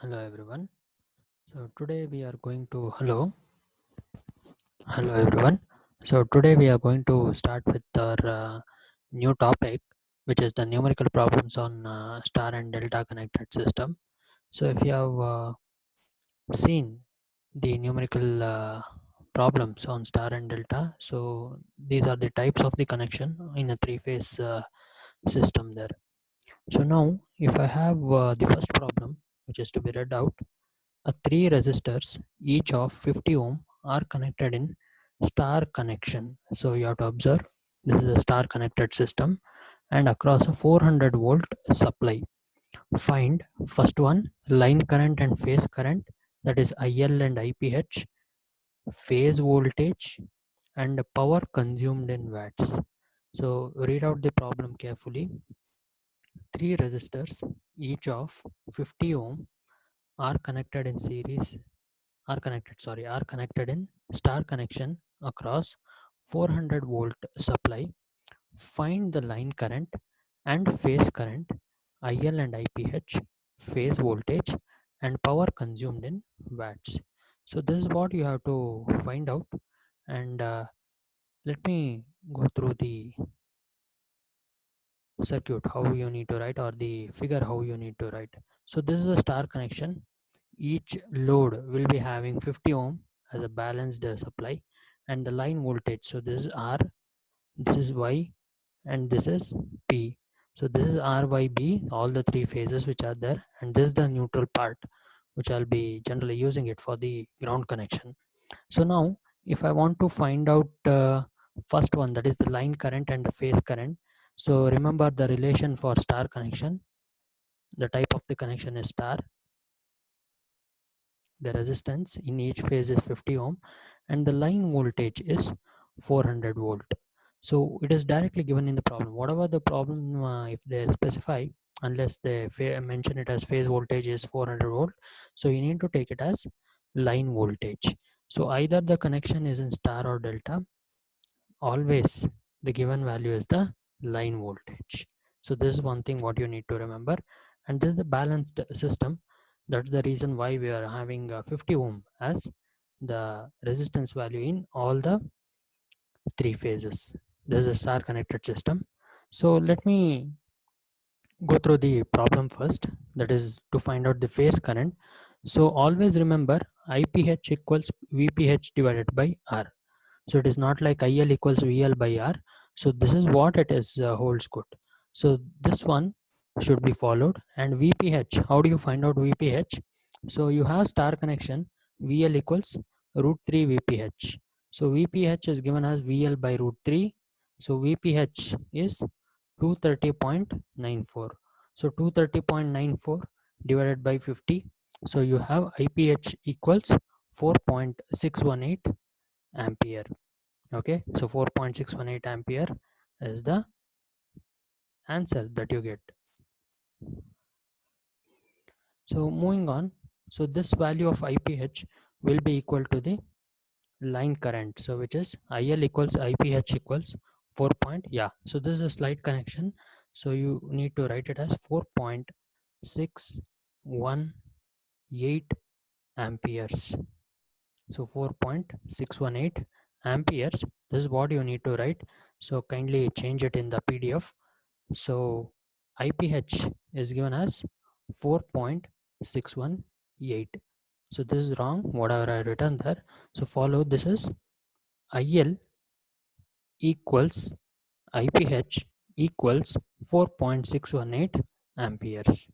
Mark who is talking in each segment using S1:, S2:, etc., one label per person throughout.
S1: Hello everyone. So today we are going to hello everyone. So today we are going to start with our new topic, which is the numerical problems on star and delta connected system. So if you have seen the numerical problems on star and delta, so these are the types of the connection in a three-phase system there. So now, if I have the first problem, which is to be read out. Three resistors, each of 50 ohm, are connected in star connection. So you have to observe this is a star connected system and across a 400 volt supply. Find first one line current and phase current, that is IL and IPH, phase voltage and power consumed in watts. So read out the problem carefully. Three resistors, each of 50 ohm, are connected in series are connected in star connection across 400 volt supply. Find the line current and phase current, IL and IPH, phase voltage and power consumed in watts. So this is what you have to find out, and let me go through the circuit how you need to write, or the figure how you need to write. So this is a star connection. Each load will be having 50 ohm as a balanced supply, and the line voltage, so this is R, this is Y, and this is P. So this is R, Y, B, all the three phases which are there, and this is the neutral part which I'll be generally using it for the ground connection. So now if I want to find out first one, that is the line current and the phase current. So remember the relation for star connection, the type of the connection is star. The resistance in each phase is 50 ohm and the line voltage is 400 volt. So it is directly given in the problem. Whatever the problem, if they specify, unless they mention it as phase voltage is 400 volt, so you need to take it as line voltage. So either the connection is in star or delta, always the given value is the line voltage. So this is one thing what you need to remember, and this is a balanced system. That's the reason why we are having 50 ohm as the resistance value in all the three phases. This is a star connected system. So let me go through the problem first, that is to find out the phase current. So always remember IPH equals VPH divided by R. So it is not like IL equals VL by R. So this is what it is holds good. So this one should be followed. And VPH, how do you find out VPH? So you have star connection, VL equals root 3 VPH. So VPH is given as VL by root 3. So VPH is 230.94. So 230.94 divided by 50. So you have IPH equals 4.618 ampere. Okay, so 4.618 ampere is the answer that you get. So moving on, so this value of IPH will be equal to the line current, so which is IL equals IPH equals 4 point, yeah, so this is a slight connection, so you need to write it as 4.618 amperes. So 4.618 amperes, this is what you need to write. So kindly change it in the PDF. So IPH is given as 4.618. So this is wrong, whatever I written there. So follow, this is IL equals IPH equals 4.618 amperes.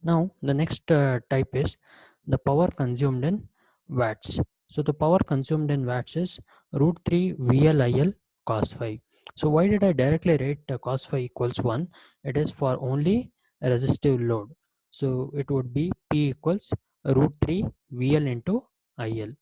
S1: Now the next type is the power consumed in watts. So the power consumed in watts is root 3 VLIL cos phi. So why did I directly write cos phi equals 1? It is for only a resistive load. So it would be P equals root 3 VL into IL.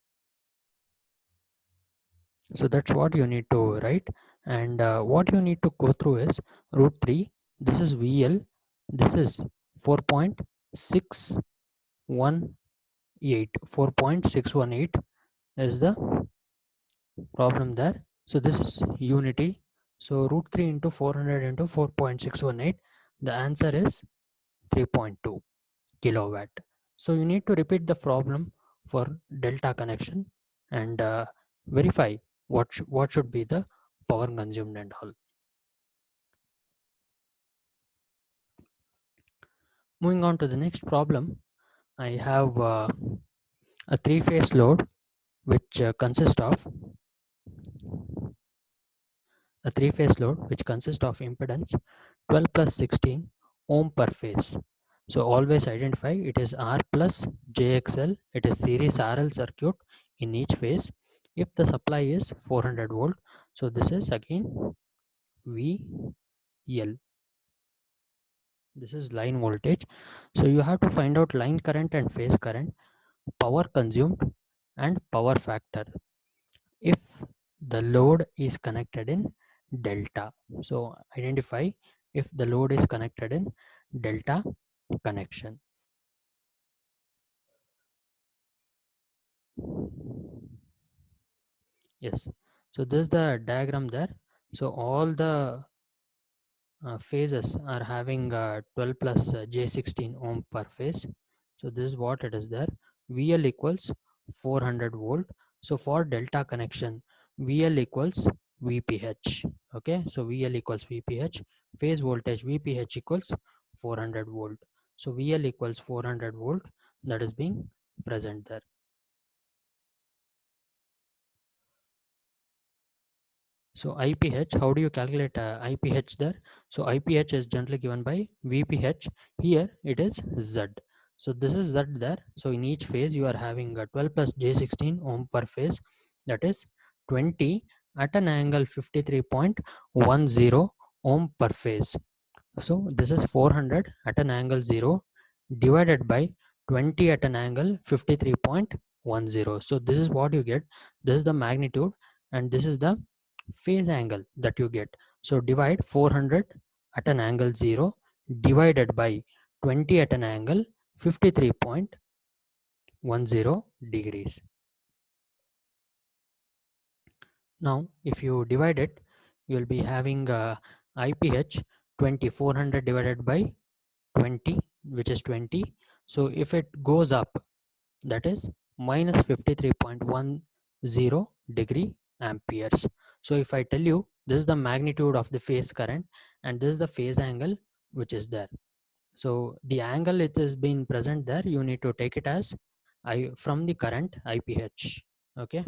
S1: So that's what you need to write. And what you need to go through is root 3. This is VL. This is 4.618. 4.618 is the problem there. So this is unity. So root 3 into 400 into 4.618. The answer is 3.2. kilowatt. So you need to repeat the problem for delta connection and verify what should be the power consumed and all. Moving on to the next problem, I have a three-phase load which consists of impedance 12 plus 16 ohm per phase. So always identify it is R plus JXL, it is series RL circuit in each phase. If the supply is 400 volt, so this is again VL. This is line voltage. So you have to find out line current and phase current, power consumed and power factor if the load is connected in delta. So identify if the load is connected in delta connection. Yes, so this is the diagram there. So all the phases are having 12 plus J16 ohm per phase. So this is what it is there. VL equals 400 volt. So for delta connection, VL equals VPH. Okay, so VL equals VPH. Phase voltage VPH equals 400 volt. So VL equals 400 volt. That is being present there. So IPH, how do you calculate IPH there? So IPH is generally given by VPH. Here it is Z. So this is Z there. So in each phase you are having 12 plus J16 ohm per phase. That is 20 at an angle 53.10 ohm per phase. So this is 400 at an angle 0 divided by 20 at an angle 53.10. So this is what you get. This is the magnitude and this is the phase angle that you get. So divide 400 at an angle 0 divided by 20 at an angle 53.10 degrees. Now if you divide it, you will be having IPH 2400 divided by 20, which is 20. So if it goes up, that is minus 53.10 degree amperes. So if I tell you this is the magnitude of the phase current and this is the phase angle which is there. So the angle it is being present there, you need to take it as I from the current IPH. Okay.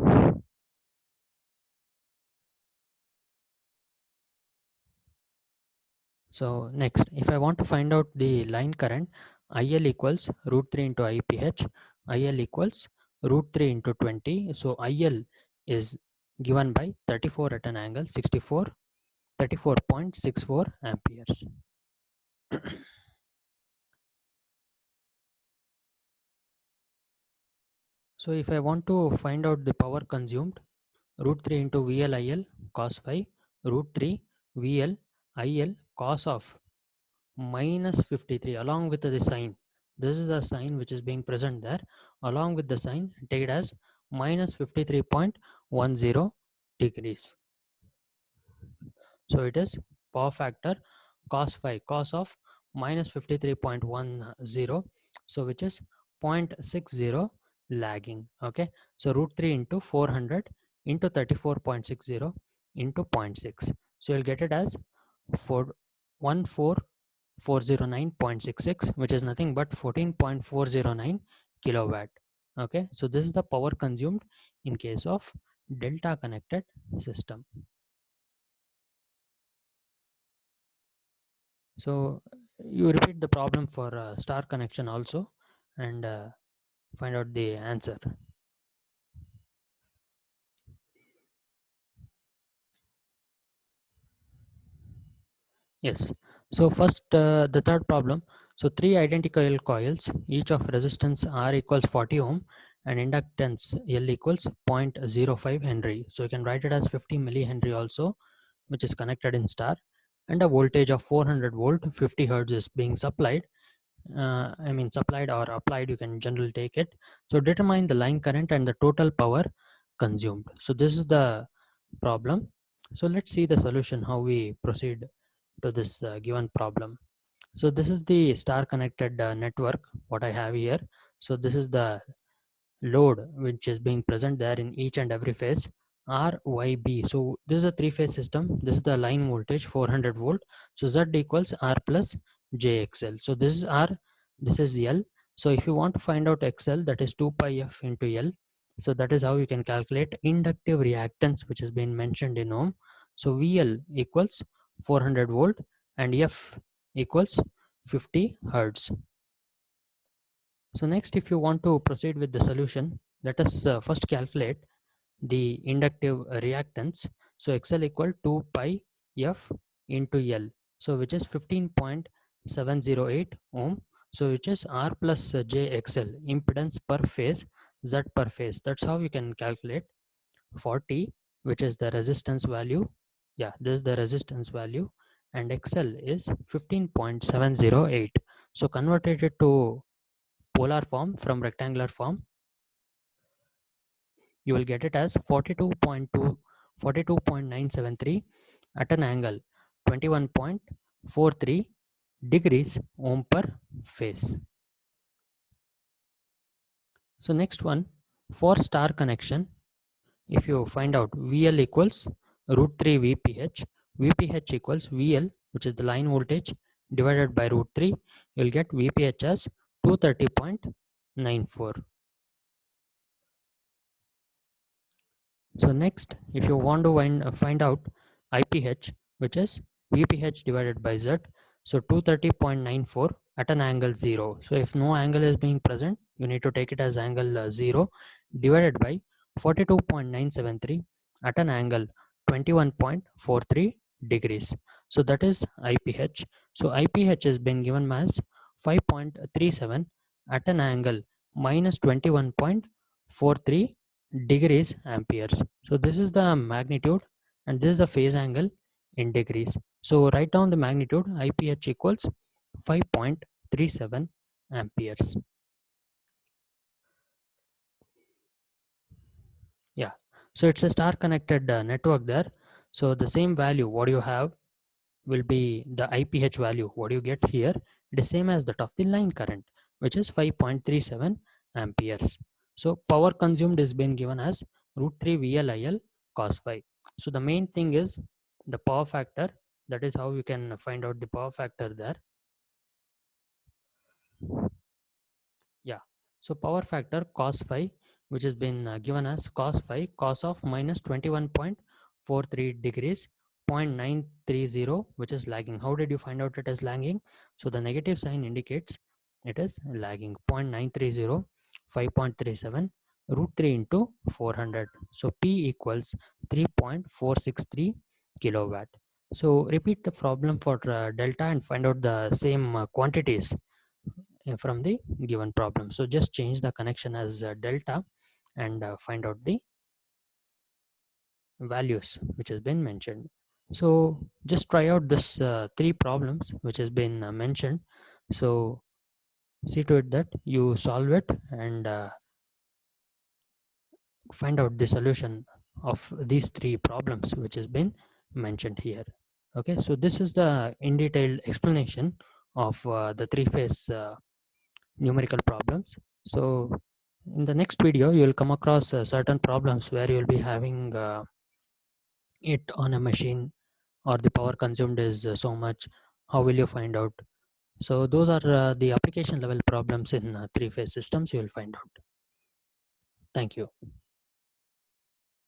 S1: So next, if I want to find out the line current, IL equals root 3 into IPH, IL equals root 3 into 20. So IL is given by 34 at an angle 34.64 amperes. So if I want to find out the power consumed, root 3 into VL cos phi, root 3 VL cos of minus 53 along with the sign. This is the sign which is being present there. Along with the sign, take it as minus 53.10 degrees. So it is power factor cos phi, cos of minus 53.10, so which is 0.60 lagging. Okay, so root 3 into 400 into 34.60 into 0.6. So you'll get it as 409.66, which is nothing but 14.409 kilowatt. Okay, so this is the power consumed in case of delta connected system. So you repeat the problem for star connection also and find out the answer. Yes. So first the third problem. So three identical coils, each of resistance R equals 40 ohm and inductance L equals 0.05 Henry. So you can write it as 50 millihenry also, which is connected in star, and a voltage of 400 volt 50 hertz is being supplied. Supplied or applied, you can generally take it. So determine the line current and the total power consumed. So this is the problem. So let's see the solution, how we proceed to this given problem. So this is the star connected network what I have here. So this is the load which is being present there in each and every phase, R, Y, B. So this is a three-phase system. This is the line voltage 400 volt. So Z equals R plus JXL. So this is R, this is L. So if you want to find out XL, that is 2 pi F into L. So that is how you can calculate inductive reactance which has been mentioned in ohm. So VL equals 400 volt and F equals 50 hertz. So next, if you want to proceed with the solution, let us first calculate the inductive reactance. So XL equal 2 pi F into L. So which is 15.708 ohm. So which is R plus JXL, impedance per phase, Z per phase. That's how you can calculate 40, which is the resistance value. Yeah, this is the resistance value, and XL is 15.708. So converted it to polar form from rectangular form, you will get it as 42.973 at an angle 21.43 degrees ohm per phase. So next one, for star connection, if you find out VL equals root 3 VPH, VPH equals VL, which is the line voltage, divided by root 3, you will get VPH as 230.94. So next, if you want to find out IPH, which is VPH divided by Z, so 230.94 at an angle 0. So if no angle is being present, you need to take it as angle 0 divided by 42.973 at an angle 21.43 degrees. So that is IPH. So IPH has been given as 5.37 at an angle minus 21.43 degrees amperes. So this is the magnitude and this is the phase angle in degrees. So write down the magnitude. IPH equals 5.37 amperes. Yeah, so it's a star connected network there. So the same value what you have will be the IPH value what you get here. It is same as that of the line current, which is 5.37 amperes. So power consumed is been given as root 3 VLIL cos phi. So the main thing is the power factor. That is how you can find out the power factor there. Yeah. So power factor cos phi, which has been given as cos phi, cos of minus 21.43 degrees, 0.930, which is lagging. How did you find out it is lagging? So the negative sign indicates it is lagging. 0.930, 5.37, root 3 into 400. So P equals 3.463 kilowatt. So repeat the problem for delta and find out the same quantities from the given problem. So just change the connection as delta and find out the values which has been mentioned. So just try out this three problems which has been mentioned. So see to it that you solve it and find out the solution of these three problems which has been mentioned here. Okay, so this is the in detailed explanation of the three phase numerical problems. So in the next video, you will come across certain problems where you will be having it on a machine or the power consumed is so much. How will you find out? So those are the application level problems in three phase systems you will find out. Thank you.